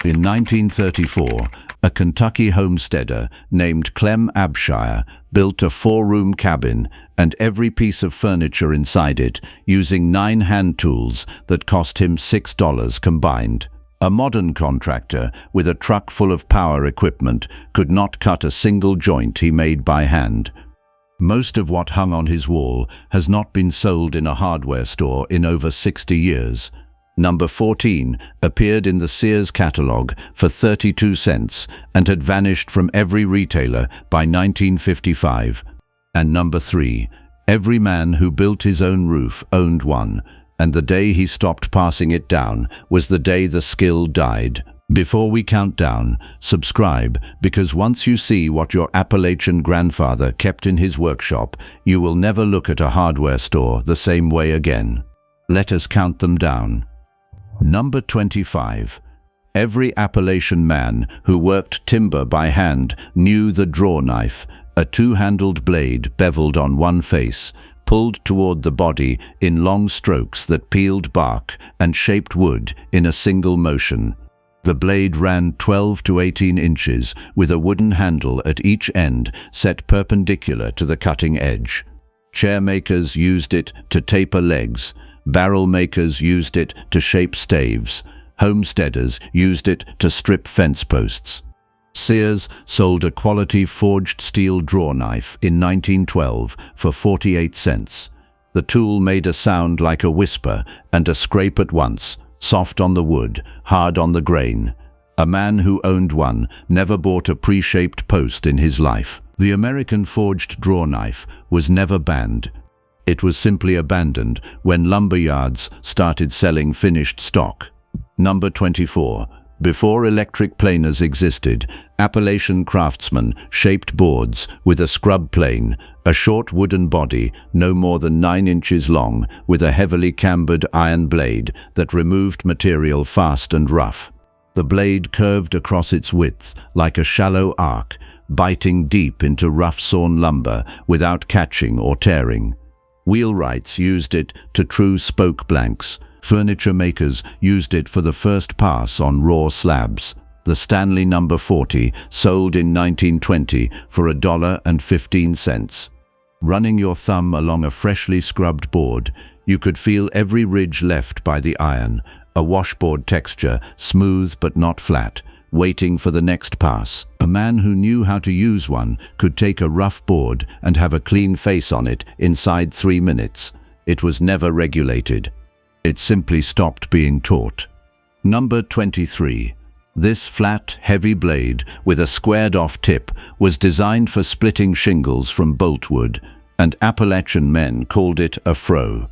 In 1934, a Kentucky homesteader named Clem Abshire built a 4-room cabin and every piece of furniture inside it using 9 hand tools that cost him $6 combined. A modern contractor with a truck full of power equipment could not cut a single joint he made by hand. Most of what hung on his wall has not been sold in a hardware store in over 60 years. Number 14 appeared in the Sears catalog for 32 cents and had vanished from every retailer by 1955. And number 3, every man who built his own roof owned one, and the day he stopped passing it down was the day the skill died. Before we count down, subscribe, because once you see what your Appalachian grandfather kept in his workshop, you will never look at a hardware store the same way again. Let us count them down. Number 25. Every Appalachian man who worked timber by hand knew the draw knife, a 2-handled blade beveled on one face, pulled toward the body in long strokes that peeled bark and shaped wood in a single motion. The blade ran 12 to 18 inches with a wooden handle at each end set perpendicular to the cutting edge. Chair makers used it to taper legs. Barrel makers used it to shape staves. Homesteaders used it to strip fence posts. Sears sold a quality forged steel draw knife in 1912 for 48 cents. The tool made a sound like a whisper and a scrape at once, soft on the wood, hard on the grain. A man who owned one never bought a pre-shaped post in his life. The American forged draw knife was never banned. It was simply abandoned when lumber yards started selling finished stock. Number 24. Before electric planers existed, Appalachian craftsmen shaped boards with a scrub plane, a short wooden body no more than 9 inches long with a heavily cambered iron blade that removed material fast and rough. The blade curved across its width like a shallow arc, biting deep into rough-sawn lumber without catching or tearing. Wheelwrights used it to true spoke blanks. Furniture makers used it for the first pass on raw slabs. The Stanley number 40 sold in 1920 for $1.15. Running your thumb along a freshly scrubbed board, you could feel every ridge left by the iron, a washboard texture, smooth but not flat, waiting for the next pass. A man who knew how to use one could take a rough board and have a clean face on it inside 3 minutes. It was never regulated. It simply stopped being taught. Number 23. This flat, heavy blade with a squared-off tip was designed for splitting shingles from boltwood, and Appalachian men called it a froe.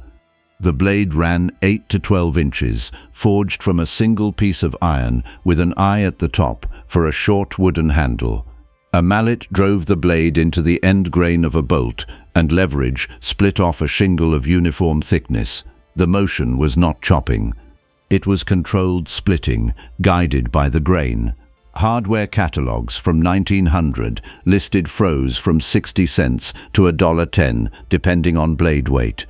The blade ran 8 to 12 inches, forged from a single piece of iron with an eye at the top for a short wooden handle. A mallet drove the blade into the end grain of a bolt, and leverage split off a shingle of uniform thickness. The motion was not chopping. It was controlled splitting, guided by the grain. Hardware catalogs from 1900 listed froes from 60 cents to $1.10, depending on blade weight.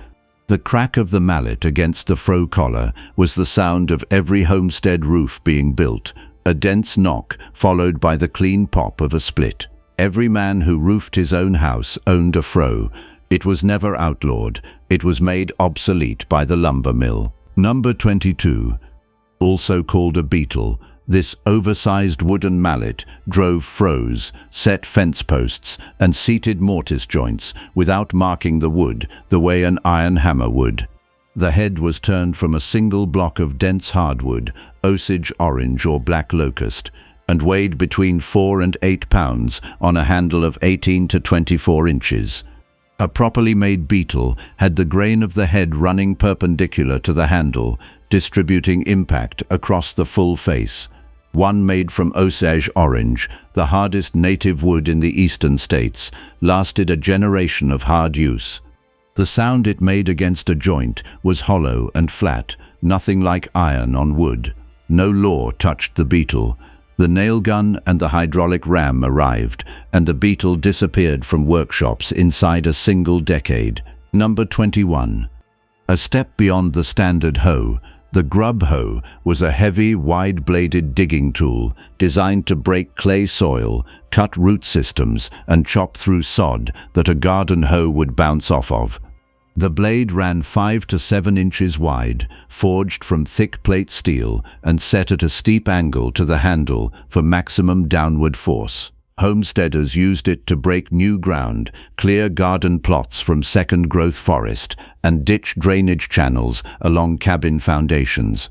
The crack of the mallet against the froe collar was the sound of every homestead roof being built, a dense knock followed by the clean pop of a split. Every man who roofed his own house owned a froe. It was never outlawed. It was made obsolete by the lumber mill. Number 22. Also called a beetle, this oversized wooden mallet drove froes, set fence posts, and seated mortise joints without marking the wood the way an iron hammer would. The head was turned from a single block of dense hardwood, Osage orange or black locust, and weighed between 4 and 8 pounds on a handle of 18 to 24 inches. A properly made beetle had the grain of the head running perpendicular to the handle, distributing impact across the full face. One made from Osage orange, the hardest native wood in the eastern states, lasted a generation of hard use. The sound it made against a joint was hollow and flat, nothing like iron on wood. No law touched the beetle. The nail gun and the hydraulic ram arrived, and the beetle disappeared from workshops inside a single decade. Number 21. A step beyond the standard hoe, The grub hoe was a heavy, wide-bladed digging tool designed to break clay soil, cut root systems, and chop through sod that a garden hoe would bounce off of. The blade ran 5 to 7 inches wide, forged from thick plate steel, and set at a steep angle to the handle for maximum downward force. Homesteaders used it to break new ground, clear garden plots from second-growth forest, and ditch drainage channels along cabin foundations.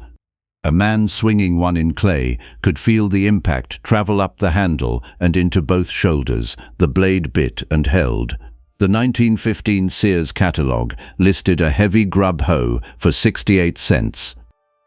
A man swinging one in clay could feel the impact travel up the handle and into both shoulders. The blade bit and held. The 1915 Sears catalog listed a heavy grub hoe for 68 cents.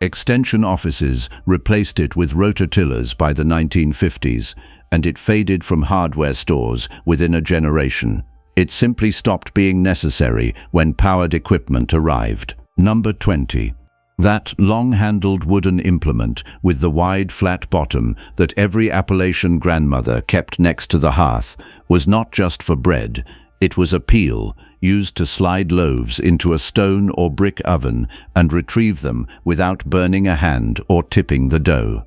Extension offices replaced it with rototillers by the 1950s, and it faded from hardware stores within a generation. It simply stopped being necessary when powered equipment arrived. Number 20. That long-handled wooden implement with the wide, flat bottom that every Appalachian grandmother kept next to the hearth was not just for bread. It was a peel, used to slide loaves into a stone or brick oven and retrieve them without burning a hand or tipping the dough.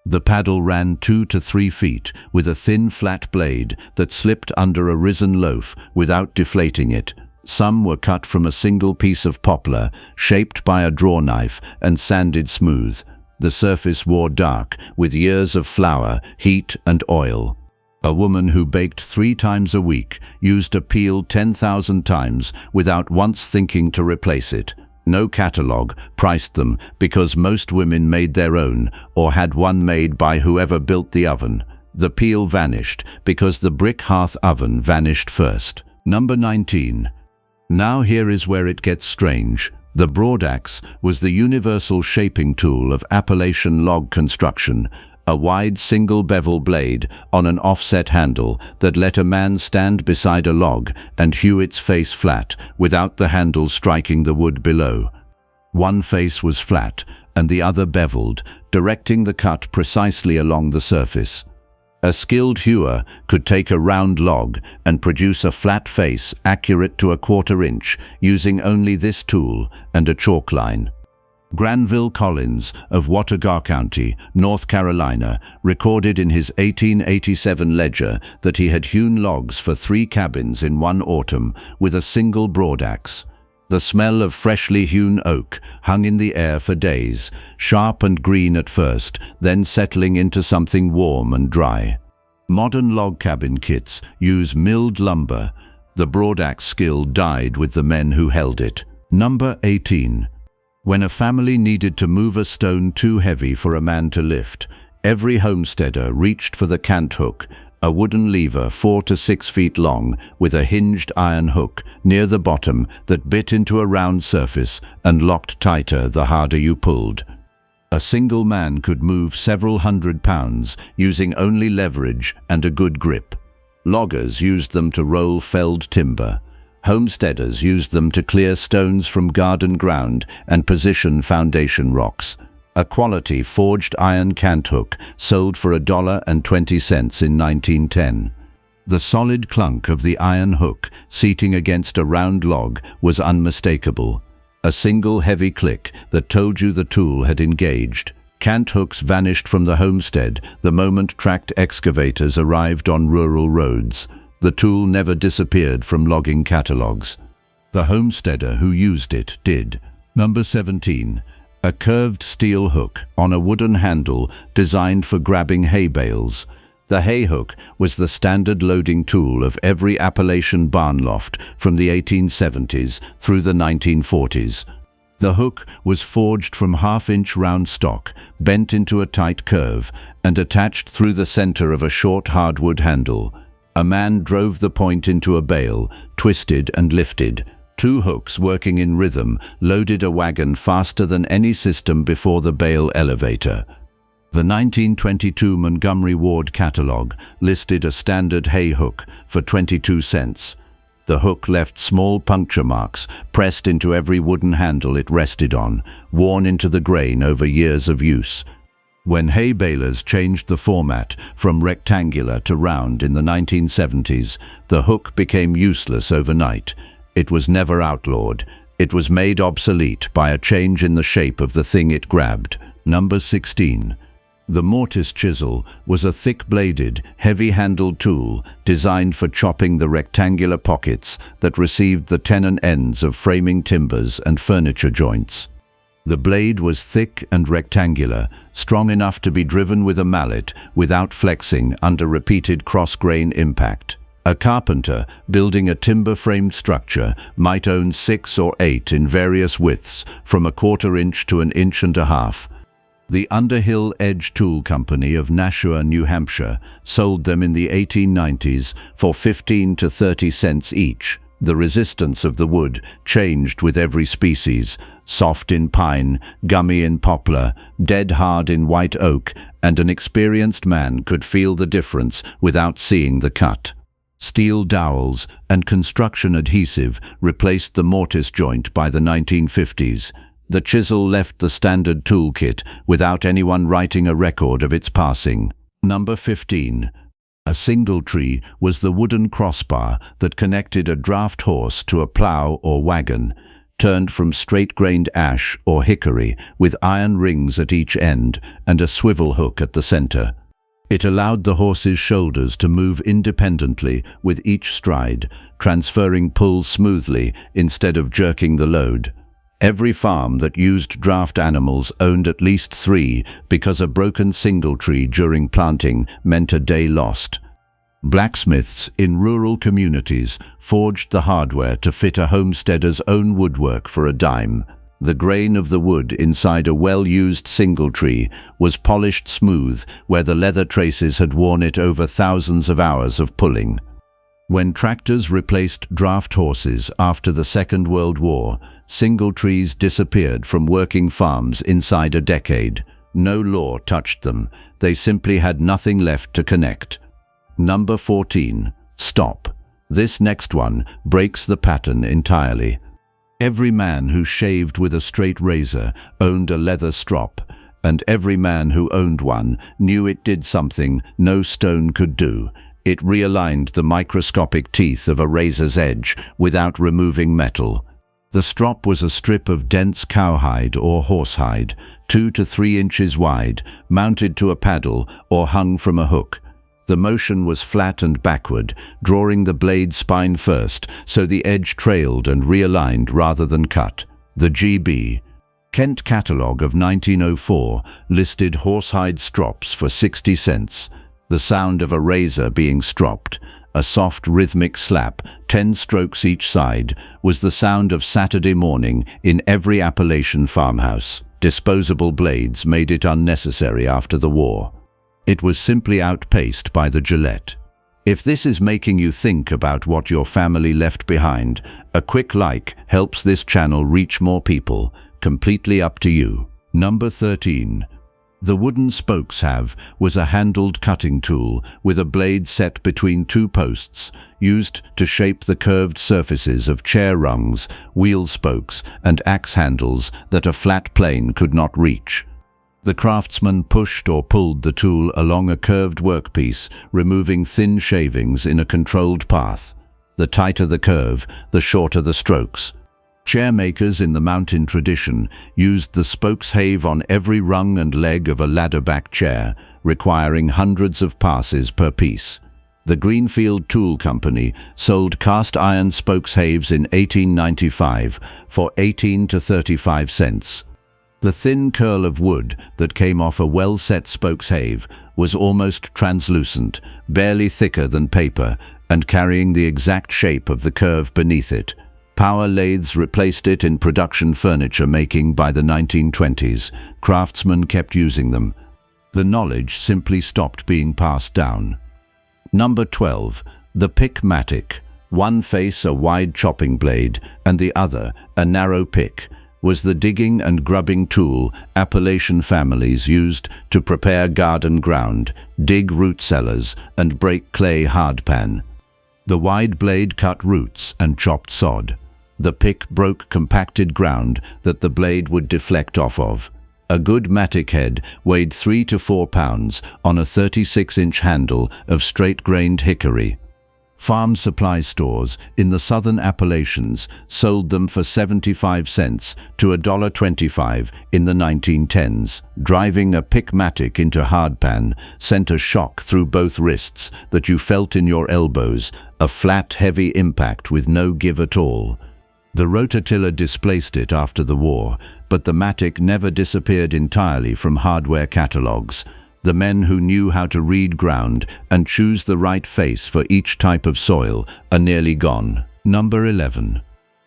The paddle ran 2 to 3 feet with a thin, flat blade that slipped under a risen loaf without deflating it. Some were cut from a single piece of poplar, shaped by a draw knife and sanded smooth. The surface wore dark with years of flour, heat, and oil. A woman who baked 3 times a week used a peel 10,000 times without once thinking to replace it. No catalog priced them because most women made their own or had one made by whoever built the oven. The peel vanished because the brick hearth oven vanished first. Number 19. Now here is where it gets strange. The broadaxe was the universal shaping tool of Appalachian log construction, a wide single bevel blade on an offset handle that let a man stand beside a log and hew its face flat without the handle striking the wood below. One face was flat and the other beveled, directing the cut precisely along the surface. A skilled hewer could take a round log and produce a flat face accurate to a 1/4 inch using only this tool and a chalk line. Granville Collins of Watauga County, North Carolina, recorded in his 1887 ledger that he had hewn logs for 3 cabins in one autumn with a single broadaxe. The smell of freshly hewn oak hung in the air for days, sharp and green at first, then settling into something warm and dry. Modern log cabin kits use milled lumber. The broadaxe skill died with the men who held it. Number 18. When a family needed to move a stone too heavy for a man to lift, every homesteader reached for the cant hook, a wooden lever 4 to 6 feet long with a hinged iron hook near the bottom that bit into a round surface and locked tighter the harder you pulled. A single man could move several hundred pounds using only leverage and a good grip. Loggers used them to roll felled timber. Homesteaders used them to clear stones from garden ground and position foundation rocks. A quality forged iron cant hook sold for $1.20 in 1910. The solid clunk of the iron hook seating against a round log was unmistakable. A single heavy click that told you the tool had engaged. Cant hooks vanished from the homestead the moment tracked excavators arrived on rural roads. The tool never disappeared from logging catalogs. The homesteader who used it did. Number 17. A curved steel hook on a wooden handle designed for grabbing hay bales. The hay hook was the standard loading tool of every Appalachian barn loft from the 1870s through the 1940s. The hook was forged from 1/2 inch round stock, bent into a tight curve, and attached through the center of a short hardwood handle. A man drove the point into a bale, twisted and lifted. 2 hooks working in rhythm loaded a wagon faster than any system before the bale elevator. The 1922 Montgomery Ward catalog listed a standard hay hook for 22 cents. The hook left small puncture marks pressed into every wooden handle it rested on, worn into the grain over years of use. When hay balers changed the format from rectangular to round in the 1970s, the hook became useless overnight. It was never outlawed. It was made obsolete by a change in the shape of the thing it grabbed. Number 16. The mortise chisel was a thick-bladed, heavy-handled tool designed for chopping the rectangular pockets that received the tenon ends of framing timbers and furniture joints. The blade was thick and rectangular, strong enough to be driven with a mallet without flexing under repeated cross-grain impact. A carpenter building a timber-framed structure might own 6 or 8 in various widths from a 1/4 inch to 1.5 inches. The Underhill Edge Tool Company of Nashua, New Hampshire, sold them in the 1890s for 15 to 30 cents each. The resistance of the wood changed with every species, soft in pine, gummy in poplar, dead hard in white oak, and an experienced man could feel the difference without seeing the cut. Steel dowels and construction adhesive replaced the mortise joint by the 1950s. The chisel left the standard toolkit without anyone writing a record of its passing. Number 15. A singletree was the wooden crossbar that connected a draft horse to a plow or wagon, turned from straight-grained ash or hickory with iron rings at each end and a swivel hook at the center. It allowed the horse's shoulders to move independently with each stride, transferring pull smoothly instead of jerking the load. Every farm that used draft animals owned at least 3 because a broken singletree during planting meant a day lost. Blacksmiths in rural communities forged the hardware to fit a homesteader's own woodwork for a dime. The grain of the wood inside a well-used singletree was polished smooth where the leather traces had worn it over thousands of hours of pulling. When tractors replaced draft horses after the Second World War, singletrees disappeared from working farms inside a decade. No law touched them. They simply had nothing left to connect. Number 14. Stop. This next one breaks the pattern entirely. Every man who shaved with a straight razor owned a leather strop, and every man who owned one knew it did something no stone could do. It realigned the microscopic teeth of a razor's edge without removing metal. The strop was a strip of dense cowhide or horsehide, 2 to 3 inches wide, mounted to a paddle or hung from a hook. The motion was flat and backward, drawing the blade spine first, so the edge trailed and realigned rather than cut. The G.B. Kent Catalogue of 1904 listed horsehide strops for 60 cents. The sound of a razor being stropped, a soft rhythmic slap, 10 strokes each side, was the sound of Saturday morning in every Appalachian farmhouse. Disposable blades made it unnecessary after the war. It was simply outpaced by the Gillette. If this is making you think about what your family left behind, a quick like helps this channel reach more people. Completely up to you. Number 13. The wooden spokes have was a handled cutting tool with a blade set between 2 posts, used to shape the curved surfaces of chair rungs, wheel spokes, and axe handles that a flat plane could not reach. The craftsman pushed or pulled the tool along a curved workpiece, removing thin shavings in a controlled path. The tighter the curve, the shorter the strokes. Chairmakers in the mountain tradition used the spokes have on every rung and leg of a ladder-back chair, requiring hundreds of passes per piece. The Greenfield Tool Company sold cast iron spokes haves in 1895 for 18 to 35 cents. The thin curl of wood that came off a well-set spokes have was almost translucent, barely thicker than paper, and carrying the exact shape of the curve beneath it. Power lathes replaced it in production furniture making by the 1920s. Craftsmen kept using them. The knowledge simply stopped being passed down. Number 12. The pick-matic. One face a wide chopping blade and the other a narrow pick, was the digging and grubbing tool Appalachian families used to prepare garden ground, dig root cellars, and break clay hardpan. The wide blade cut roots and chopped sod. The pick broke compacted ground that the blade would deflect off of. A good matic head weighed 3 to 4 pounds on a 36-inch handle of straight-grained hickory. Farm supply stores in the southern Appalachians sold them for 75 cents to $1.25 in the 1910s. Driving a pickmatic into hardpan sent a shock through both wrists that you felt in your elbows, a flat, heavy impact with no give at all. The rototiller displaced it after the war, but the matic never disappeared entirely from hardware catalogs. The men who knew how to read ground and choose the right face for each type of soil are nearly gone. Number 11.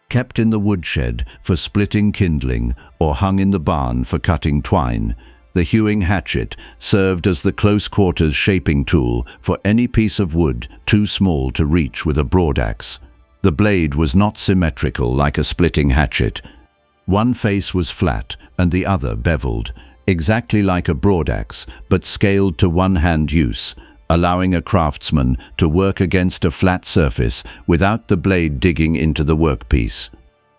Kept in the woodshed for splitting kindling or hung in the barn for cutting twine, the hewing hatchet served as the close-quarters shaping tool for any piece of wood too small to reach with a broadaxe. The blade was not symmetrical like a splitting hatchet. One face was flat and the other beveled, exactly like a broadaxe, but scaled to one-hand use, allowing a craftsman to work against a flat surface without the blade digging into the workpiece.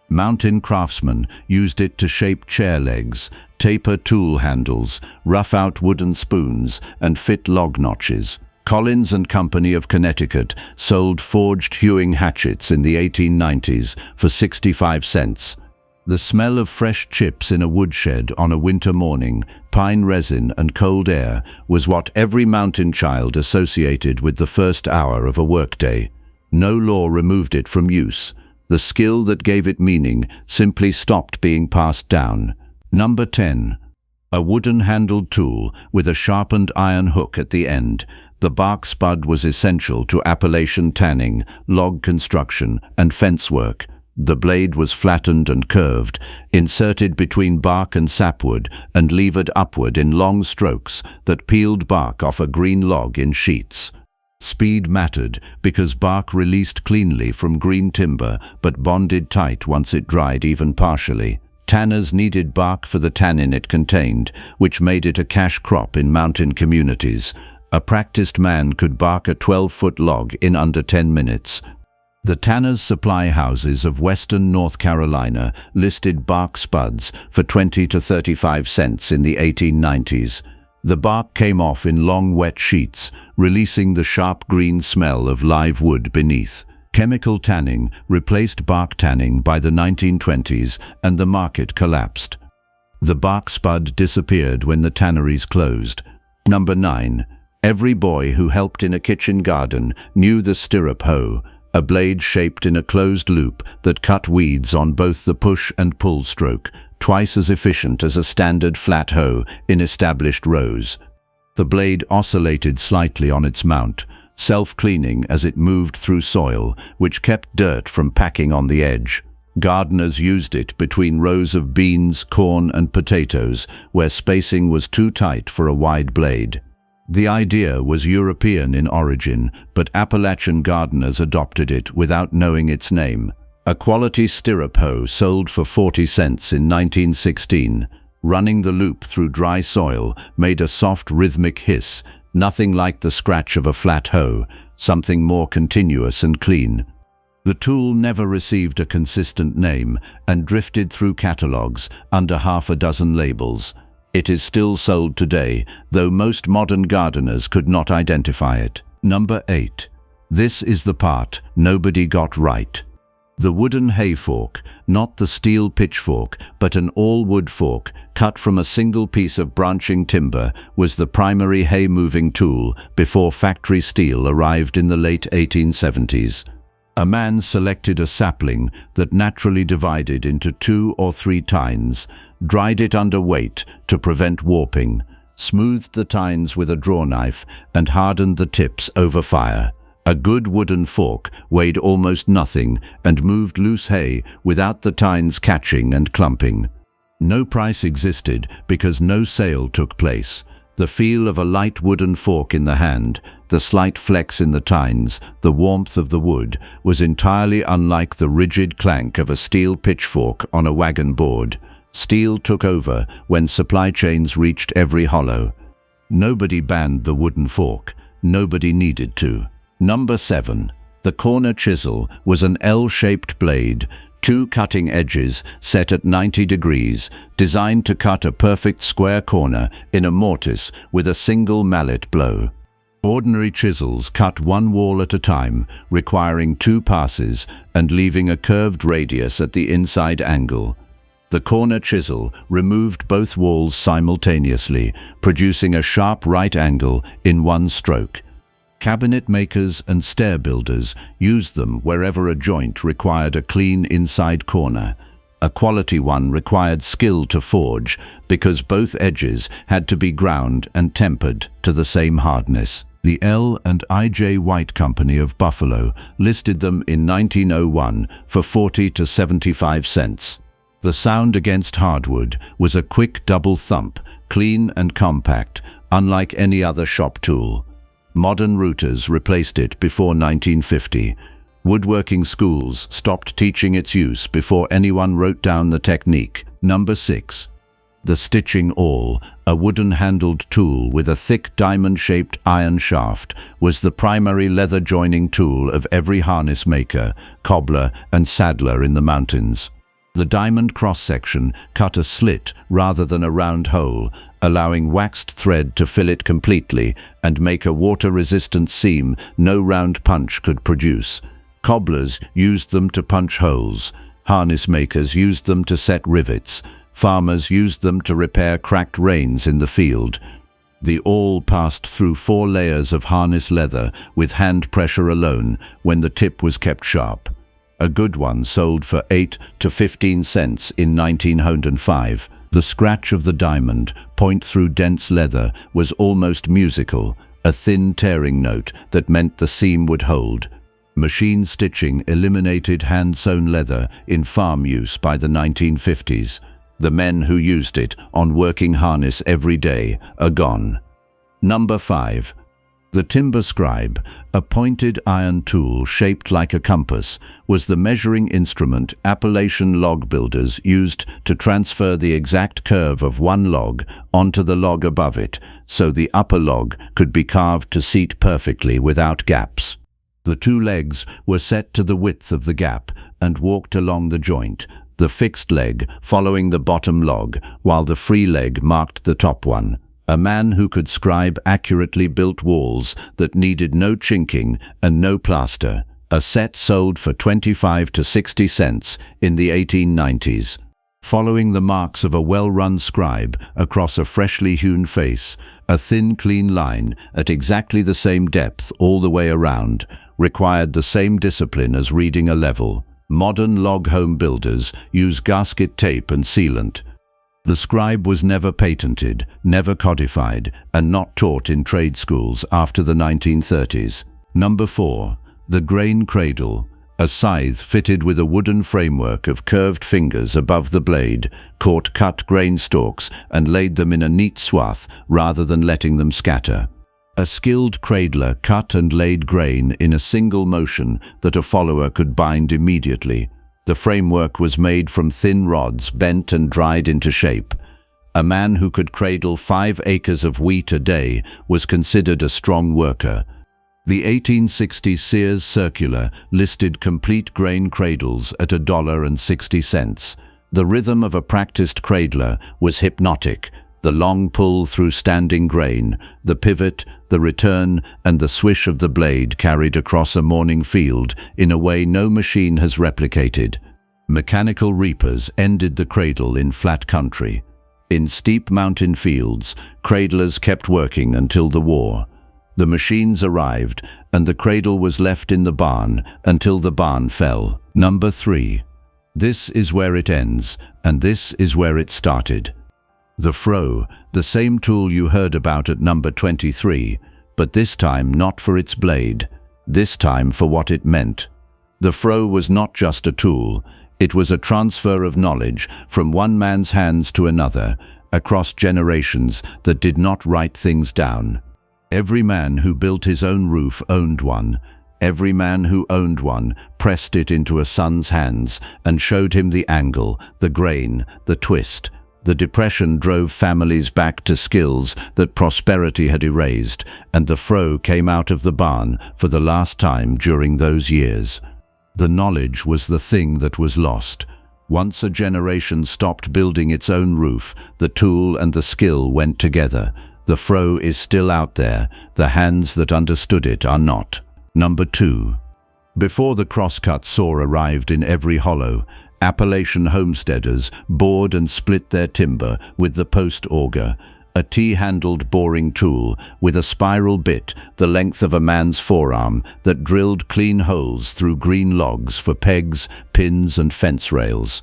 Mountain craftsmen used it to shape chair legs, taper tool handles, rough out wooden spoons, and fit log notches. Collins and Company of Connecticut sold forged hewing hatchets in the 1890s for 65 cents. The smell of fresh chips in a woodshed on a winter morning, pine resin and cold air was what every mountain child associated with the first hour of a workday. No law removed it from use. The skill that gave it meaning simply stopped being passed down. Number 10. A wooden-handled tool with a sharpened iron hook at the end. The bark spud was essential to Appalachian tanning, log construction, and fence work. The blade was flattened and curved, inserted between bark and sapwood, and levered upward in long strokes that peeled bark off a green log in sheets. Speed mattered because bark released cleanly from green timber but bonded tight once it dried even partially. Tanners needed bark for the tannin it contained, which made it a cash crop in mountain communities. A practiced man could bark a 12-foot log in under 10 minutes. The tanners' supply houses of western North Carolina listed bark spuds for 20 to 35 cents in the 1890s. The bark came off in long wet sheets, releasing the sharp green smell of live wood beneath. Chemical tanning replaced bark tanning by the 1920s and the market collapsed. The bark spud disappeared when the tanneries closed. Number 9. Every boy who helped in a kitchen garden knew the stirrup hoe, a blade shaped in a closed loop that cut weeds on both the push and pull stroke, twice as efficient as a standard flat hoe in established rows. The blade oscillated slightly on its mount, self-cleaning as it moved through soil, which kept dirt from packing on the edge. Gardeners used it between rows of beans, corn, and potatoes, where spacing was too tight for a wide blade. The idea was European in origin, but Appalachian gardeners adopted it without knowing its name. A quality stirrup hoe sold for 40 cents in 1916. Running the loop through dry soil made a soft rhythmic hiss, nothing like the scratch of a flat hoe, something more continuous and clean. The tool never received a consistent name and drifted through catalogs under half a dozen labels. It is still sold today, though most modern gardeners could not identify it. Number 8. This is the part nobody got right. The wooden hay fork, not the steel pitchfork, but an all-wood fork cut from a single piece of branching timber, was the primary hay-moving tool before factory steel arrived in the late 1870s. A man selected a sapling that naturally divided into 2 or 3 tines, dried it under weight to prevent warping, smoothed the tines with a draw knife, and hardened the tips over fire. A good wooden fork weighed almost nothing and moved loose hay without the tines catching and clumping. No price existed because no sale took place. The feel of a light wooden fork in the hand, the slight flex in the tines, the warmth of the wood, was entirely unlike the rigid clank of a steel pitchfork on a wagon board. Steel took over when supply chains reached every hollow. Nobody banned the wooden fork. Nobody needed to. Number 7. The corner chisel was an L-shaped blade, 2 cutting edges set at 90 degrees, designed to cut a perfect square corner in a mortise with a single mallet blow. Ordinary chisels cut one wall at a time, requiring 2 passes and leaving a curved radius at the inside angle. The corner chisel removed both walls simultaneously, producing a sharp right angle in one stroke. Cabinet makers and stair builders used them wherever a joint required a clean inside corner. A quality one required skill to forge because both edges had to be ground and tempered to the same hardness. The L and I.J. White Company of Buffalo listed them in 1901 for 40 to 75 cents. The sound against hardwood was a quick double thump, clean and compact, unlike any other shop tool. Modern routers replaced it before 1950. Woodworking schools stopped teaching its use before anyone wrote down the technique. Number 6. The stitching awl, a wooden-handled tool with a thick diamond-shaped iron shaft, was the primary leather joining tool of every harness maker, cobbler and saddler in the mountains. The diamond cross-section cut a slit rather than a round hole, allowing waxed thread to fill it completely and make a water-resistant seam no round punch could produce. Cobblers used them to punch holes. Harness makers used them to set rivets. Farmers used them to repair cracked reins in the field. The awl passed through 4 layers of harness leather with hand pressure alone when the tip was kept sharp. A good one sold for 8 to 15 cents in 1905. The scratch of the diamond, point through dense leather, was almost musical, a thin tearing note that meant the seam would hold. Machine stitching eliminated hand-sewn leather in farm use by the 1950s. The men who used it on working harness every day are gone. Number 5. The timber scribe, a pointed iron tool shaped like a compass, was the measuring instrument Appalachian log builders used to transfer the exact curve of one log onto the log above it, so the upper log could be carved to seat perfectly without gaps. The 2 legs were set to the width of the gap and walked along the joint, the fixed leg following the bottom log, while the free leg marked the top one. A man who could scribe accurately built walls that needed no chinking and no plaster. A set sold for 25 to 60 cents in the 1890s. Following the marks of a well-run scribe across a freshly hewn face, a thin, clean line at exactly the same depth all the way around required the same discipline as reading a level. Modern log home builders use gasket tape and sealant. The scribe was never patented, never codified, and not taught in trade schools after the 1930s. Number 4. The grain cradle, a scythe fitted with a wooden framework of curved fingers above the blade, caught cut grain stalks and laid them in a neat swath rather than letting them scatter. A skilled cradler cut and laid grain in a single motion that a follower could bind immediately. The framework was made from thin rods bent and dried into shape. A man who could cradle 5 acres of wheat a day was considered a strong worker. The 1860 Sears Circular listed complete grain cradles at $1.60. The rhythm of a practiced cradler was hypnotic. The long pull through standing grain, the pivot, the return, and the swish of the blade carried across a morning field in a way no machine has replicated. Mechanical reapers ended the cradle in flat country. In steep mountain fields, cradlers kept working until the war. The machines arrived, and the cradle was left in the barn until the barn fell. Number 3. This is where it ends, and this is where it started. The froe, the same tool you heard about at number 23, but this time not for its blade, this time for what it meant. The froe was not just a tool, it was a transfer of knowledge from one man's hands to another, across generations that did not write things down. Every man who built his own roof owned one. Every man who owned one pressed it into a son's hands and showed him the angle, the grain, the twist. The Depression drove families back to skills that prosperity had erased, and the froe came out of the barn for the last time during those years. The knowledge was the thing that was lost. Once a generation stopped building its own roof, the tool and the skill went together. The fro is still out there, the hands that understood it are not. Number 2. Before the crosscut saw arrived in every hollow, Appalachian homesteaders bored and split their timber with the post auger, a T-handled boring tool with a spiral bit the length of a man's forearm that drilled clean holes through green logs for pegs, pins and fence rails.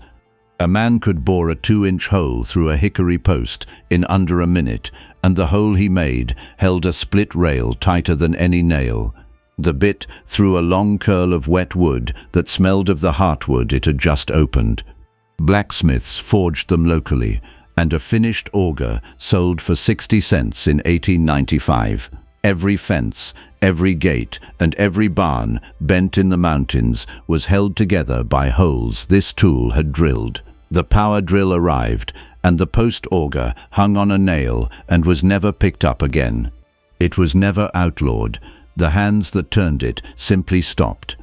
A man could bore a 2-inch hole through a hickory post in under a minute, and the hole he made held a split rail tighter than any nail. The bit through a long curl of wet wood that smelled of the heartwood it had just opened. Blacksmiths forged them locally, and a finished auger sold for 60 cents in 1895. Every fence, every gate, and every barn bent in the mountains was held together by holes this tool had drilled. The power drill arrived, and the post auger hung on a nail and was never picked up again. It was never outlawed. The hands that turned it simply stopped.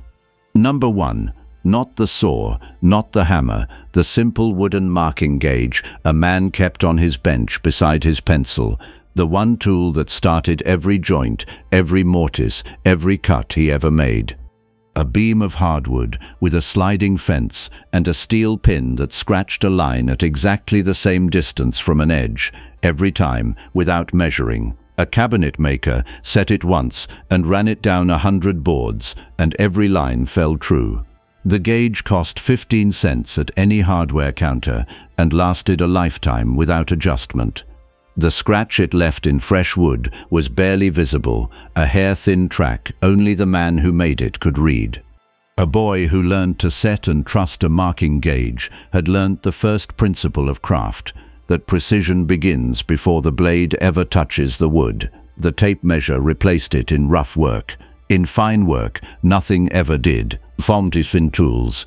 Number 1. Not the saw, not the hammer, the simple wooden marking gauge a man kept on his bench beside his pencil, the one tool that started every joint, every mortise, every cut he ever made. A beam of hardwood with a sliding fence and a steel pin that scratched a line at exactly the same distance from an edge, every time, without measuring. A cabinet maker set it once and ran it down 100 boards, and every line fell true. The gauge cost 15 cents at any hardware counter and lasted a lifetime without adjustment. The scratch it left in fresh wood was barely visible, a hair-thin track only the man who made it could read. A boy who learned to set and trust a marking gauge had learnt the first principle of craft, that precision begins before the blade ever touches the wood. The tape measure replaced it in rough work. In fine work, nothing ever did. Fomtifin tools,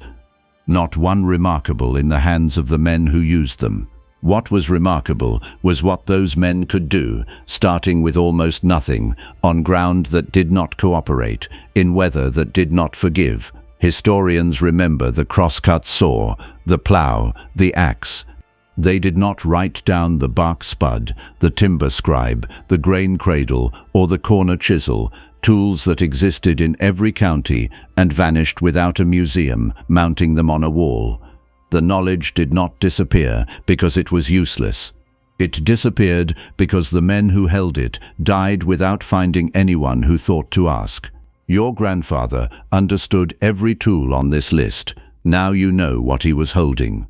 not one remarkable in the hands of the men who used them. What was remarkable was what those men could do, starting with almost nothing, on ground that did not cooperate, in weather that did not forgive. Historians remember the crosscut saw, the plough, the axe. They did not write down the bark spud, the timber scribe, the grain cradle, or the corner chisel, tools that existed in every county and vanished without a museum mounting them on a wall. The knowledge did not disappear because it was useless. It disappeared because the men who held it died without finding anyone who thought to ask. Your grandfather understood every tool on this list. Now you know what he was holding.